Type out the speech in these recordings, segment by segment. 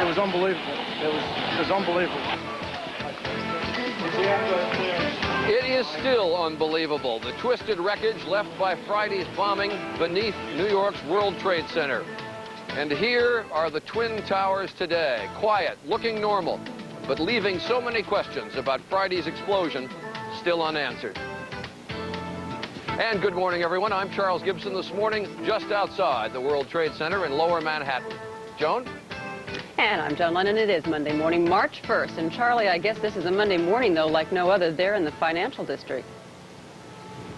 was unbelievable. It was unbelievable. It is still unbelievable, the twisted wreckage left by Friday's bombing beneath New York's World Trade Center. And here are the Twin Towers today, quiet, looking normal, but leaving so many questions about Friday's explosion still unanswered. And good morning, everyone. I'm Charles Gibson this morning, just outside the World Trade Center in Lower Manhattan. Joan? And I'm Joan Lennon. It is Monday morning, March 1st. And Charlie, I guess this is a Monday morning, though, like no other there in the financial district.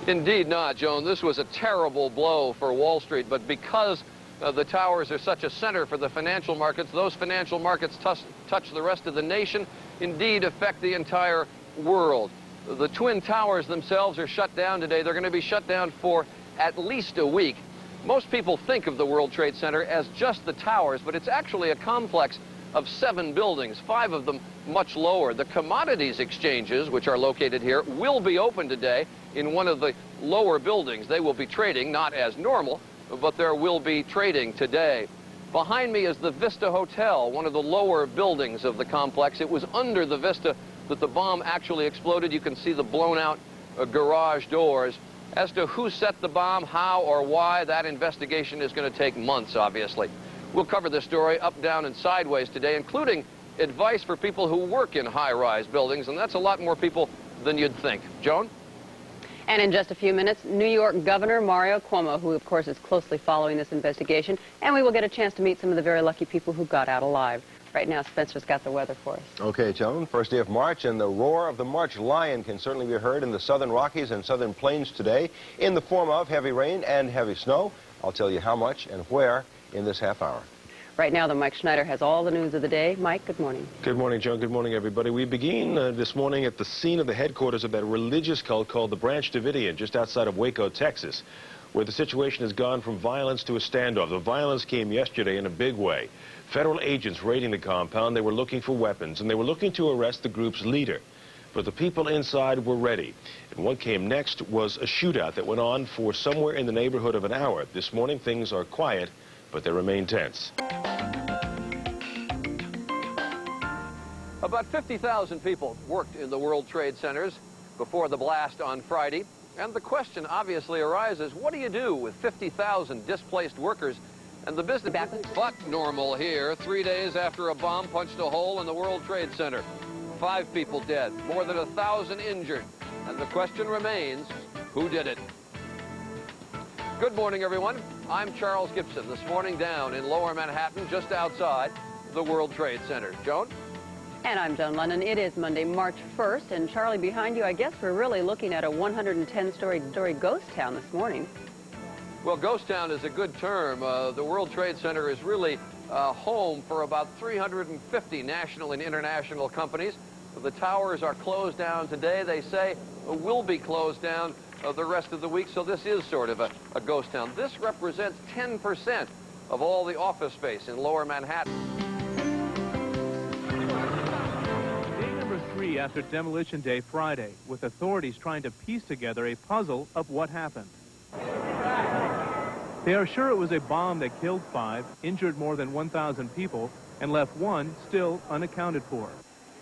Indeed not, Joan. This was a terrible blow for Wall Street, but because the towers are such a center for the financial markets, those financial markets touch the rest of the nation, indeed affect the entire world. The Twin Towers themselves are shut down today. They're going to be shut down for at least a week. Most people think of the World Trade Center as just the towers, but it's actually a complex of 7 buildings, 5 of them much lower. The commodities exchanges, which are located here, will be open today in one of the lower buildings. They will be trading, not as normal, but there will be trading today. Behind me is the Vista Hotel, one of the lower buildings of the complex. It was under the Vista that the bomb actually exploded. You can see the blown out garage doors. As to who set the bomb, how, or why, that investigation is going to take months, obviously. We'll cover this story up, down, and sideways today, including advice for people who work in high-rise buildings, and that's a lot more people than you'd think. Joan? And in just a few minutes, New York Governor Mario Cuomo, who, of course, is closely following this investigation, and we will get a chance to meet some of the very lucky people who got out alive. Right now, Spencer's got the weather for us. Okay, Joan. First day of March, and the roar of the March lion can certainly be heard in the southern Rockies and southern plains today in the form of heavy rain and heavy snow. I'll tell you how much and where in this half hour. Right now, Mike Schneider has all the news of the day. Mike, good morning. Good morning, Joan. Good morning, everybody. We begin this morning at the scene of the headquarters of that religious cult called the Branch Davidian, just outside of Waco, Texas, where the situation has gone from violence to a standoff. The violence came yesterday in a big way. Federal agents raiding the compound, they were looking for weapons, and they were looking to arrest the group's leader. But the people inside were ready. And what came next was a shootout that went on for somewhere in the neighborhood of an hour. This morning, things are quiet, but they remain tense. About 50,000 people worked in the World Trade Centers before the blast on Friday. And the question obviously arises, what do you do with 50,000 displaced workers and the business? But normal here, 3 days after a bomb punched a hole in the World Trade Center. 5 people dead, more than 1,000 injured. And the question remains, who did it? Good morning, everyone. I'm Charles Gibson. This morning down in Lower Manhattan, just outside the World Trade Center. Joan? And I'm Joan Lennon. It is Monday, March 1st. And Charlie, behind you, I guess we're really looking at a 110-story ghost town this morning. Well, ghost town is a good term. The World Trade Center is really home for about 350 national and international companies. The towers are closed down today. They say will be closed down the rest of the week, so this is sort of a ghost town. This represents 10% of all the office space in Lower Manhattan. Day number 3 after Demolition Day Friday, with authorities trying to piece together a puzzle of what happened. They are sure it was a bomb that killed 5, injured more than 1,000 people, and left 1 still unaccounted for.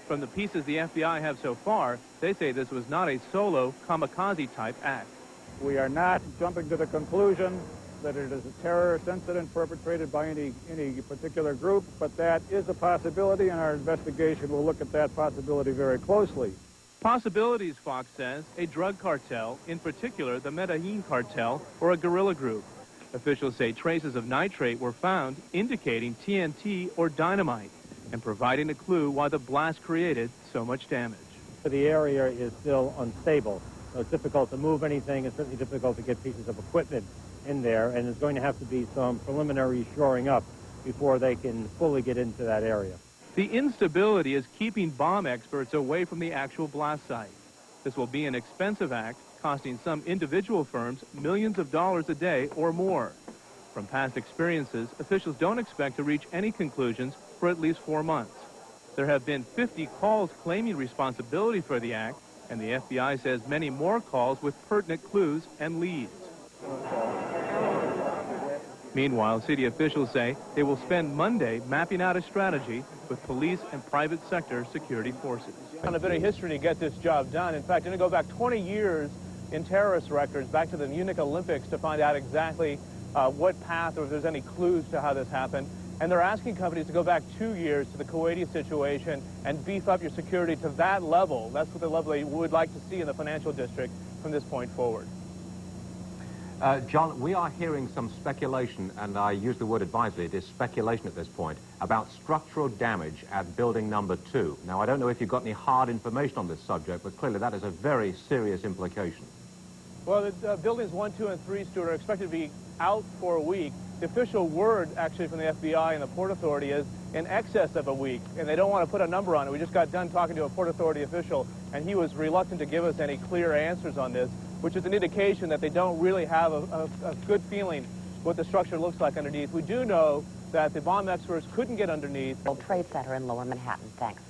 From the pieces the FBI have so far, they say this was not a solo kamikaze-type act. We are not jumping to the conclusion that it is a terrorist incident perpetrated by any particular group, but that is a possibility, and our investigation will look at that possibility very closely. Possibilities, Fox says, a drug cartel, in particular the Medellin cartel, or a guerrilla group. Officials say traces of nitrate were found indicating TNT or dynamite and providing a clue why the blast created so much damage. The area is still unstable, so it's difficult to move anything. It's certainly difficult to get pieces of equipment in there, and there's going to have to be some preliminary shoring up before they can fully get into that area. The instability is keeping bomb experts away from the actual blast site. This will be an expensive act, costing some individual firms millions of dollars a day or more. From past experiences, officials don't expect to reach any conclusions for at least 4 months. There have been 50 calls claiming responsibility for the act, and the FBI says many more calls with pertinent clues and leads. Meanwhile, city officials say they will spend Monday mapping out a strategy with police and private sector security forces. On a bit of history to get this job done. In fact, I'm going to go back 20 years in terrorist records, back to the Munich Olympics, to find out exactly what path or if there's any clues to how this happened. And they're asking companies to go back 2 years to the Kuwaiti situation and beef up your security to that level. That's what the level they would like to see in the financial district from this point forward. John, we are hearing some speculation, and I use the word advisedly, it is speculation at this point, about structural damage at building number 2. Now, I don't know if you've got any hard information on this subject, but clearly that is a very serious implication. Well, the buildings 1, 2, and 3, Stuart, are expected to be out for a week. The official word, actually, from the FBI and the Port Authority is in excess of a week, and they don't want to put a number on it. We just got done talking to a Port Authority official, and he was reluctant to give us any clear answers on this, which is an indication that they don't really have a good feeling what the structure looks like underneath. We do know that the bomb experts couldn't get underneath. World Trade Center in Lower Manhattan. Thanks.